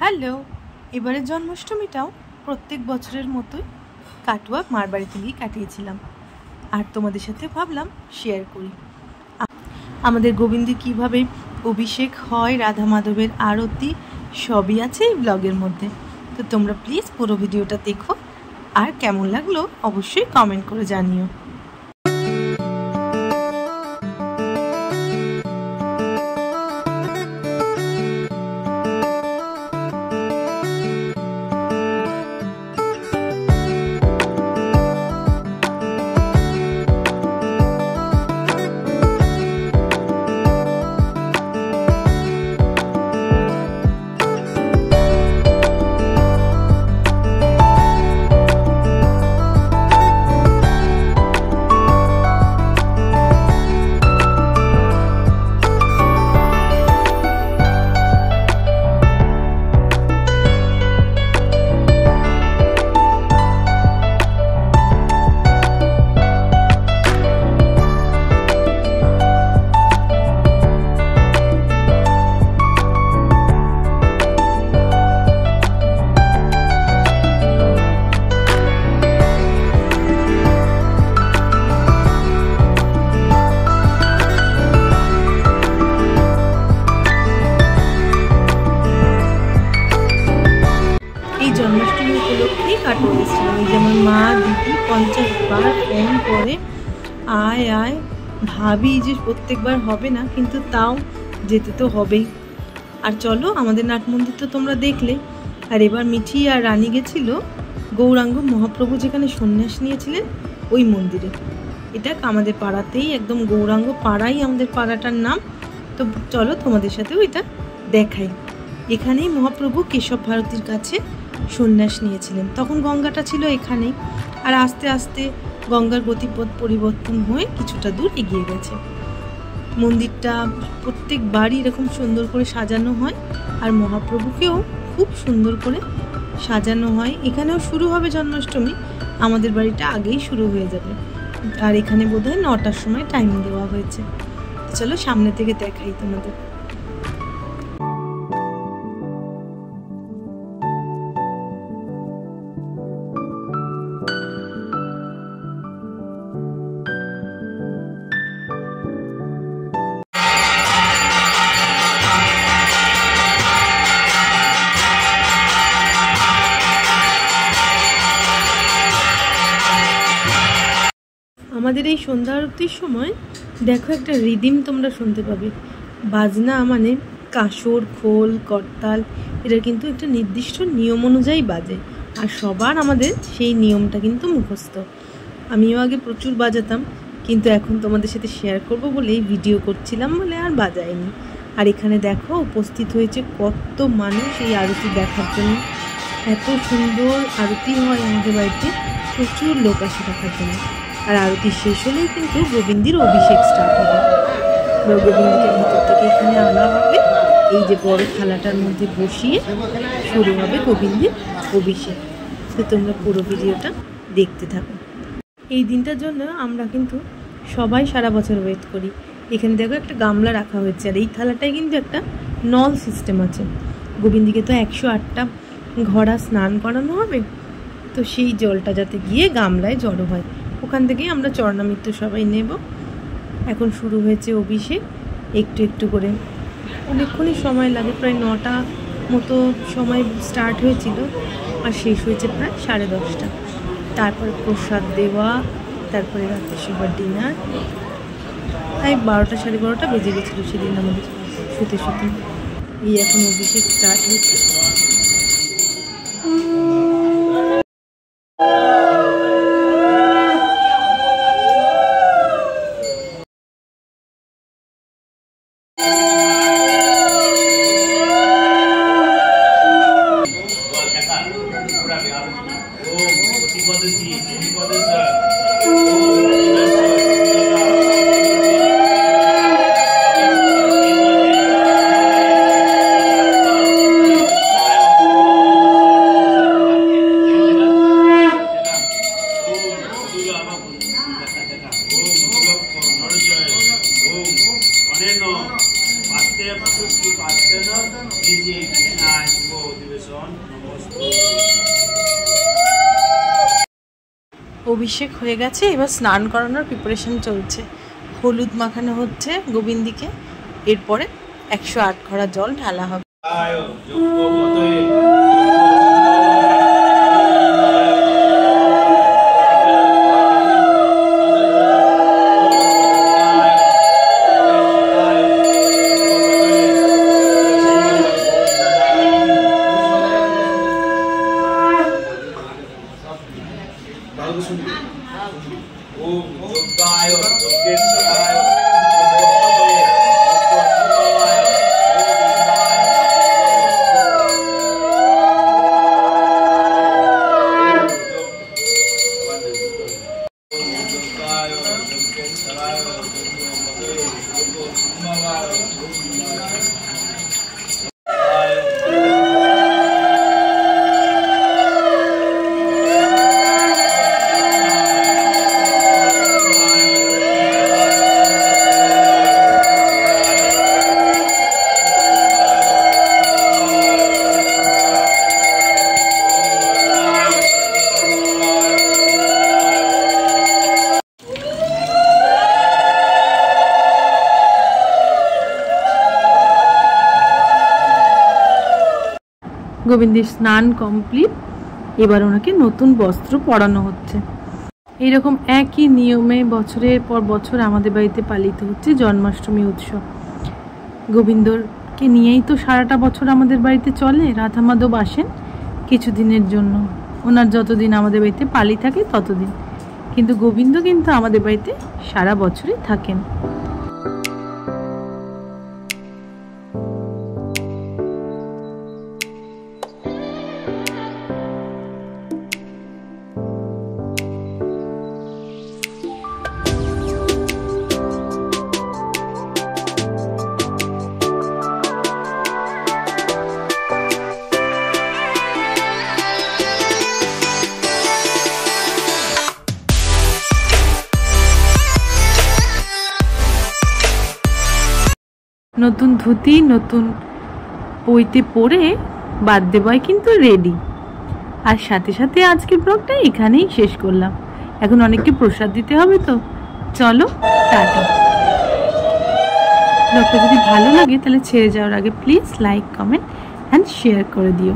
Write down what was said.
Hello, এবারের জন্মাষ্টমীটাও প্রত্যেক বছরের মতোই কাটুয়া মার বাড়ি থেকেই কাটিয়েছিলাম, আর তোমাদের সাথে ভাবলাম শেয়ার করি আমাদের গোবিন্দের কীভাবে অভিষেক হয়, রাধা মাধবের আরতি সবই আছে এই ব্লগের মধ্যে। তো তোমরা প্লিজ পুরো ভিডিওটা দেখো, আর কেমন লাগলো অবশ্যই কমেন্ট করে জানিও। জন্মাষ্টমী উপলক্ষেই কাটুয়া গেছিলাম। এই যেমন মা দিদি 50 বার ফোন করে আয় আয়, ভাবি যে প্রত্যেকবার হবে না, কিন্তু তাও যেতে তো হবেই। আর চলো, আমাদের নাট মন্দির তো তোমরা দেখলে। আর এবার মিঠি আর রানী গেছিল গৌরাঙ্গ মহাপ্রভু যেখানে সন্ন্যাস নিয়েছিলেন ওই মন্দিরে। এটা আমাদের পাড়াতেই, একদম গৌরাঙ্গ পাড়াই আমাদের পাড়াটার নাম। তো চলো তোমাদের সাথেও এটা দেখাই। এখানেই মহাপ্রভু কেশব ভারতীর কাছে সন্ন্যাস নিয়েছিলেন। তখন গঙ্গাটা ছিল এখানেই, আর আস্তে আস্তে গঙ্গার গতিপথ পরিবর্তন হয়ে কিছুটা দূর এগিয়ে গেছে। মন্দিরটা প্রত্যেকবারই এরকম সুন্দর করে সাজানো হয়, আর মহাপ্রভুকেও খুব সুন্দর করে সাজানো হয়। এখানেও শুরু হবে জন্মাষ্টমী, আমাদের বাড়িটা আগেই শুরু হয়ে যাবে। আর এখানে বোধহয় 9টার সময় টাইম দেওয়া হয়েছে। চলো সামনে থেকে দেখাই তোমাদের। আমাদের এই সন্ধ্যা আরতির সময় দেখো একটা রিদিম তোমরা শুনতে পাবে। বাজনা মানে কাঁসর, খোল, করতাল, এটা কিন্তু একটা নির্দিষ্ট নিয়ম অনুযায়ী বাজে, আর সবার আমাদের সেই নিয়মটা কিন্তু মুখস্থ। আমিও আগে প্রচুর বাজাতাম, কিন্তু এখন তোমাদের সাথে শেয়ার করব বলেই ভিডিও করছিলাম বলে আর বাজাইনি। আর এখানে দেখো উপস্থিত হয়েছে কত মানুষ এই আরতি দেখার জন্য। এত সুন্দর আরতি হয় আমাদের বাড়িতে, প্রচুর লোক আসে দেখার জন্য। আর আরতি শেষ হলেই কিন্তু গোবিন্দের অভিষেক স্টার্ট হবে। গোবিন্দকে ভিতর থেকে এখানে আনা হবে, এই যে বড় থালাটার মধ্যে বসিয়ে শুরু হবে গোবিন্দের অভিষেক। তো তোমরা পুরো ভিডিওটা দেখতে থাকো। এই দিনটার জন্য আমরা কিন্তু সবাই সারা বছর ওয়েট করি। এখানে দেখো একটা গামলা রাখা হয়েছে, আর এই থালাটায় কিন্তু একটা নল সিস্টেম আছে। গোবিন্দকে তো 108টা ঘোড়া স্নান করানো হবে, তো সেই জলটা যাতে গিয়ে গামলায় জড়ো হয়, ওখান থেকেই আমরা চরণামৃত্যু সবাই নেব। এখন শুরু হয়েছে অভিষেক, একটু একটু করে। অনেকক্ষণই সময় লাগে, প্রায় 9টা মতো সময় স্টার্ট হয়েছিল, আর শেষ হয়েছে প্রায় 10:30। তারপরে প্রসাদ দেওয়া, তারপরে রাত্রে সবার ডিনার। তাই 12টা 12:30 বেজে গেছিলো সেদিন আমাদের শুতে শুতে। এই এখন অভিষেক স্টার্ট হয়েছে। অভিষেক হয়ে গেছে, এবার স্নান করানোর প্রিপারেশন চলছে। হলুদ মাখানো হচ্ছে গোবিন্দিকে, এরপরে 108 ঘড়া জল ঢালা হবে। গোবিন্দের স্নান কমপ্লিট, এবার ওনাকে নতুন বস্ত্র পরানো হচ্ছে। এইরকম একই নিয়মে বছরের পর বছর আমাদের বাড়িতে পালিত হচ্ছে জন্মাষ্টমী উৎসব। গোবিন্দকে নিয়েই তো সারাটা বছর আমাদের বাড়িতে চলে। রাধা মাধব আসেন কিছুদিনের জন্য, ওনার যতদিন আমাদের বাড়িতে পালি থাকে ততদিন, কিন্তু গোবিন্দ কিন্তু আমাদের বাড়িতে সারা বছরই থাকেন। নতুন ধুতি নতুন পইতে পরে বাদ্যে বয় কিন্তু রেডি। আর সাথে সাথে আজকের ব্লগটা এখানেই শেষ করলাম। এখন অনেককে প্রসাদ দিতে হবে, তো চলো টাটা। ব্লগটা যদি ভালো লাগে তাহলে ছেড়ে যাওয়ার আগে please like, comment and share করে দিও।